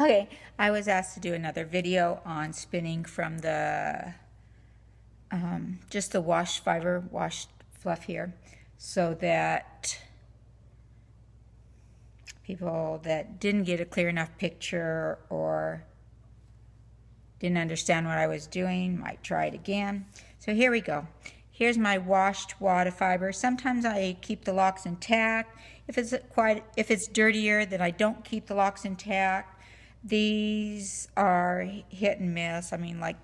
Okay, I was asked to do another video on spinning from the just the washed fiber, washed fluff here, so that people that didn't get a clear enough picture or didn't understand what I was doing might try it again. So here we go. Here's my washed wad of fiber. Sometimes I keep the locks intact. If it's dirtier, then I don't keep the locks intact. These are hit and miss. I mean, like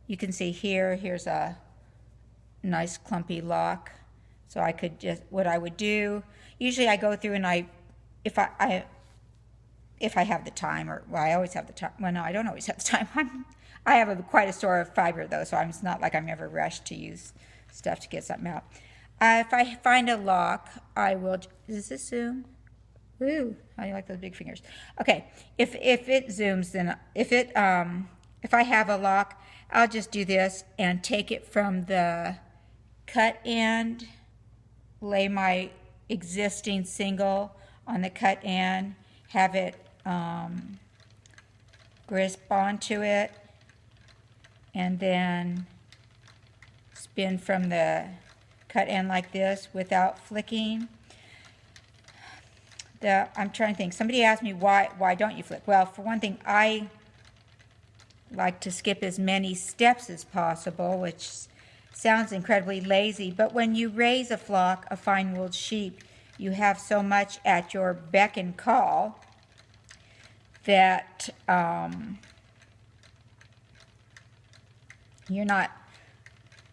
you can see here, here's a nice clumpy lock. So I could just, what I would do, usually I go through and if I have the time, or well, I always have the time. Well, no, I don't always have the time. I have quite a store of fiber though, so it's not like I'm ever rushed to use stuff to get something out. If I find a lock, I will. Does this zoom? Woo! How do you like those big fingers? Okay, if it zooms, then if I have a lock, I'll just do this and take it from the cut end, lay my existing single on the cut end, have it grasp onto it, and then spin from the cut end like this without flicking. I'm trying to think. Somebody asked me why don't you flick? Well, for one thing, I like to skip as many steps as possible, which sounds incredibly lazy, but when you raise a flock of fine-wooled sheep, you have so much at your beck and call that you're not,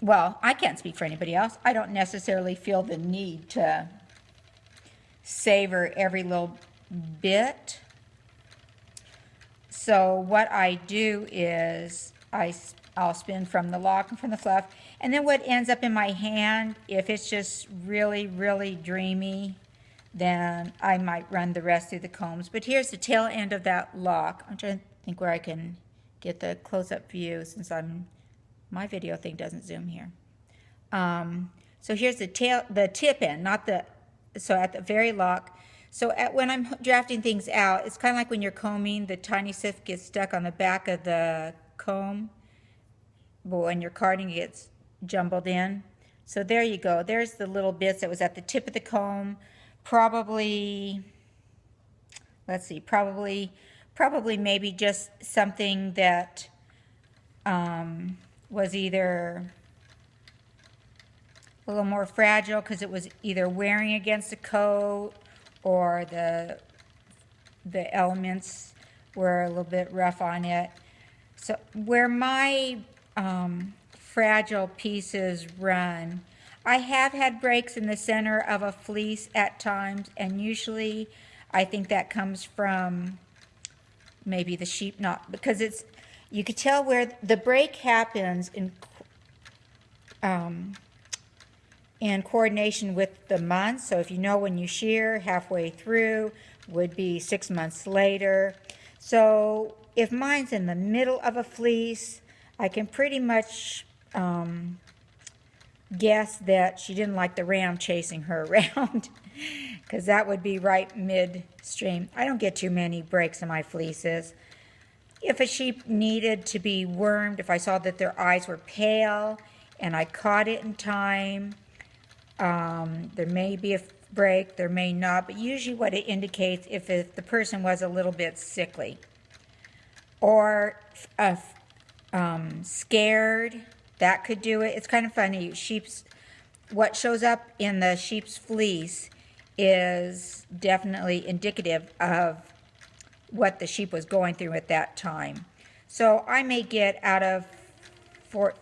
well, I can't speak for anybody else. I don't necessarily feel the need to savor every little bit. So what I do is I'll spin from the lock and from the fluff, and then what ends up in my hand, if it's just really, really dreamy, then I might run the rest through the combs. But here's the tail end of that lock. I'm trying to think where I can get the close-up view since my video thing doesn't zoom here. So here's the tip end, so at the very lock. So when I'm drafting things out, it's kind of like when you're combing, the tiny sift gets stuck on the back of the comb, but when you're carding, it gets jumbled in. So there you go. There's the little bits that was at the tip of the comb. Probably, let's see, probably maybe just something that was either a little more fragile because it was either wearing against the coat or the elements were a little bit rough on it. So where my fragile pieces run, I have had breaks in the center of a fleece at times, and usually I think that comes from maybe the sheep knot, because you could tell where the break happens in coordination with the months. So if you know when you shear, halfway through would be 6 months later. So if mine's in the middle of a fleece, I can pretty much guess that she didn't like the ram chasing her around, because that would be right midstream. I don't get too many breaks in my fleeces. If a sheep needed to be wormed, if I saw that their eyes were pale and I caught it in time, there may be a break, there may not, but usually what it indicates if the person was a little bit sickly or scared, that could do it. It's kind of funny. What shows up in the sheep's fleece is definitely indicative of what the sheep was going through at that time. So I may get out of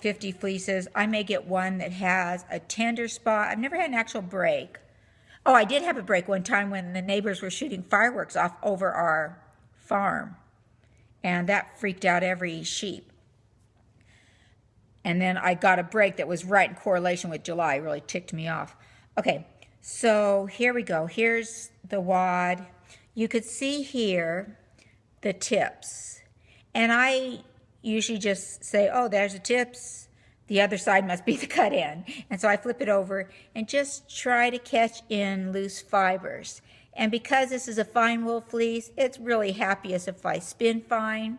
50 fleeces, I may get one that has a tender spot. I've never had an actual break. Oh, I did have a break one time when the neighbors were shooting fireworks off over our farm, and that freaked out every sheep. And then I got a break that was right in correlation with July. It really ticked me off. Okay, so here we go. Here's the wad. You could see here the tips. And I usually just say, oh, there's the tips. The other side must be the cut end. And so I flip it over and just try to catch in loose fibers. And because this is a fine wool fleece, it's really happiest if I spin fine.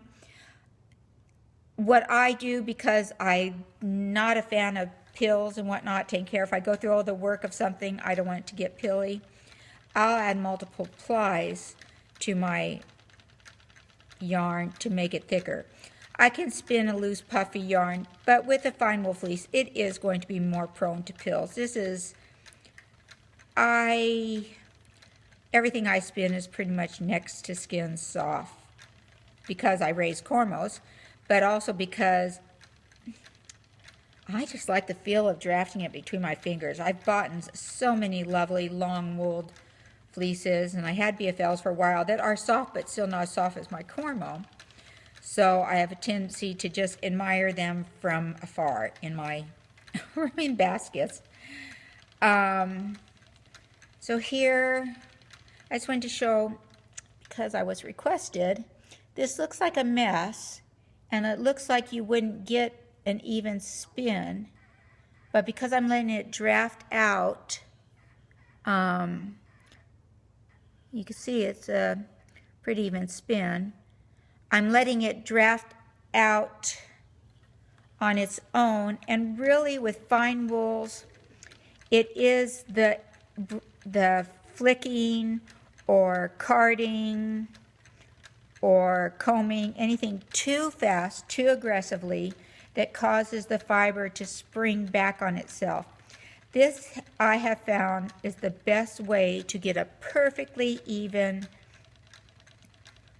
What I do, because I'm not a fan of pills and whatnot, taking care, if I go through all the work of something, I don't want it to get pilly, I'll add multiple plies to my yarn to make it thicker. I can spin a loose puffy yarn, but with a fine wool fleece, it is going to be more prone to pills. Everything I spin is pretty much next to skin soft because I raise cornrows, but also because I just like the feel of drafting it between my fingers. I've bought so many lovely long-wooled fleeces, and I had BFLs for a while that are soft, but still not as soft as my cornrow. So I have a tendency to just admire them from afar in my in baskets. So here, I just wanted to show, because I was requested, this looks like a mess, and it looks like you wouldn't get an even spin, but because I'm letting it draft out, you can see it's a pretty even spin. I'm letting it draft out on its own, and really with fine wools, it is the flicking or carding or combing, anything too fast, too aggressively, that causes the fiber to spring back on itself. This, I have found, is the best way to get a perfectly even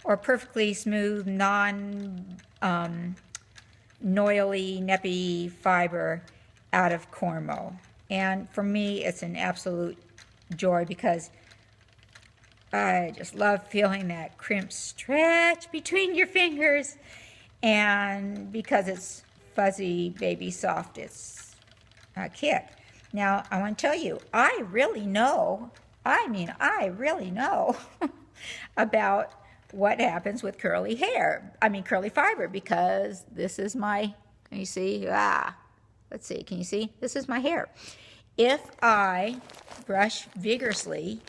or perfectly smooth, non-noily, neppy fiber out of cornrow. And for me, it's an absolute joy because I just love feeling that crimp stretch between your fingers. And because it's fuzzy, baby soft, it's a kick. Now, I want to tell you, I really know about what happens with curly fiber, because this is my, can you see? Let's see, can you see? This is my hair. If I brush vigorously,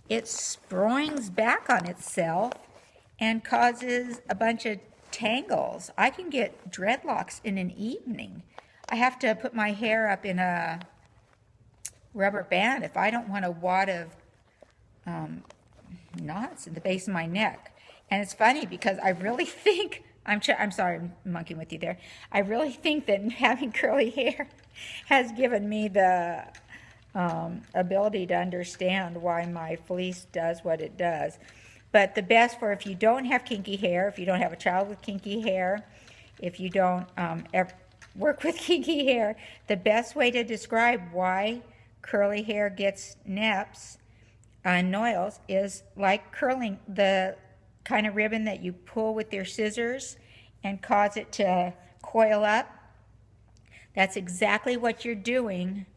it springs back on itself and causes a bunch of tangles. I can get dreadlocks in an evening. I have to put my hair up in a rubber band if I don't want a wad of knots at the base of my neck. And it's funny because I really think, I'm sorry, I'm monkeying with you there. I really think that having curly hair has given me the ability to understand why my fleece does what it does. But the best for if you don't have kinky hair, if you don't have a child with kinky hair, if you don't ever work with kinky hair, the best way to describe why curly hair gets neps and noils is like curling, the kind of ribbon that you pull with your scissors and cause it to coil up. That's exactly what you're doing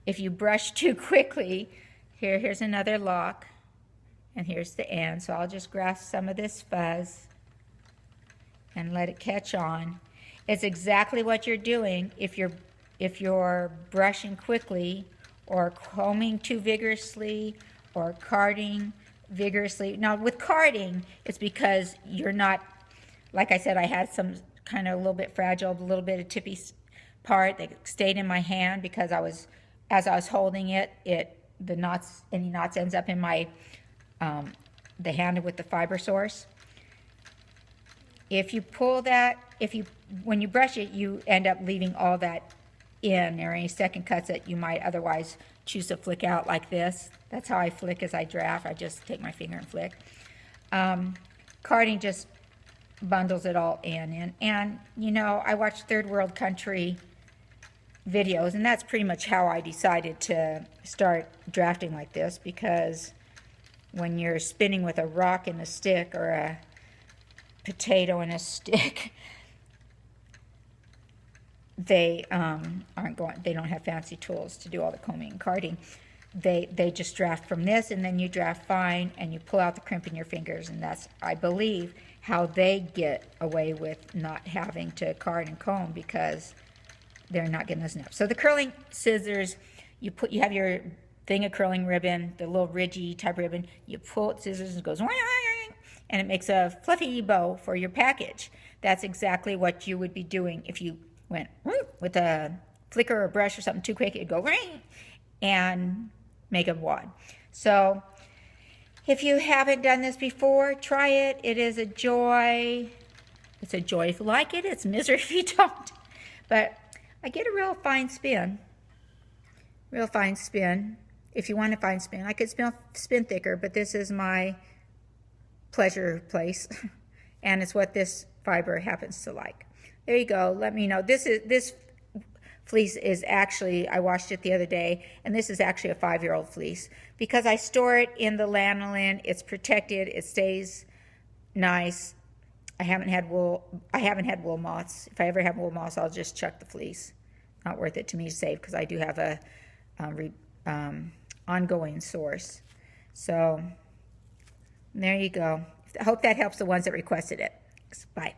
if you brush too quickly. Here's another lock, and here's the end. So I'll just grasp some of this fuzz and let it catch on. It's exactly what you're doing if you're brushing quickly or combing too vigorously or carding vigorously. Now with carding, it's because you're not, like I said, I had some kind of a little bit fragile, a little bit of tippy part that stayed in my hand because as I was holding it, any knots ends up in my the hand with the fiber source. If you pull that, when you brush it, you end up leaving all that in, or any second cuts that you might otherwise choose to flick out like this. That's how I flick as I draft. I just take my finger and flick. Carding just bundles it all in. And you know, I watch third world country videos, and that's pretty much how I decided to start drafting like this, because when you're spinning with a rock and a stick or a potato and a stick, they don't have fancy tools to do all the combing and carding. They just draft from this, and then you draft fine and you pull out the crimp in your fingers, and that's, I believe, how they get away with not having to card and comb, because they're not getting those nips. So the curling scissors, you have your thing of curling ribbon, the little ridgy type ribbon. You pull it, scissors, and it goes, and it makes a fluffy bow for your package. That's exactly what you would be doing if you went with a flicker or a brush or something too quick. It'd go and make a wad. So if you haven't done this before, try it. It is a joy. It's a joy if you like it. It's misery if you don't. But I get a real fine spin. Real fine spin. If you want a fine spin, I could spin thicker, but this is my pleasure place. And it's what this fiber happens to like. There you go. Let me know. This fleece is actually, I washed it the other day, and this is actually a 5-year-old fleece. Because I store it in the lanolin, it's protected, it stays nice. I haven't had wool moths. If I ever have wool moths, I'll just chuck the fleece. Not worth it to me to save, because I do have a ongoing source. So there you go. I hope that helps the ones that requested it. Bye.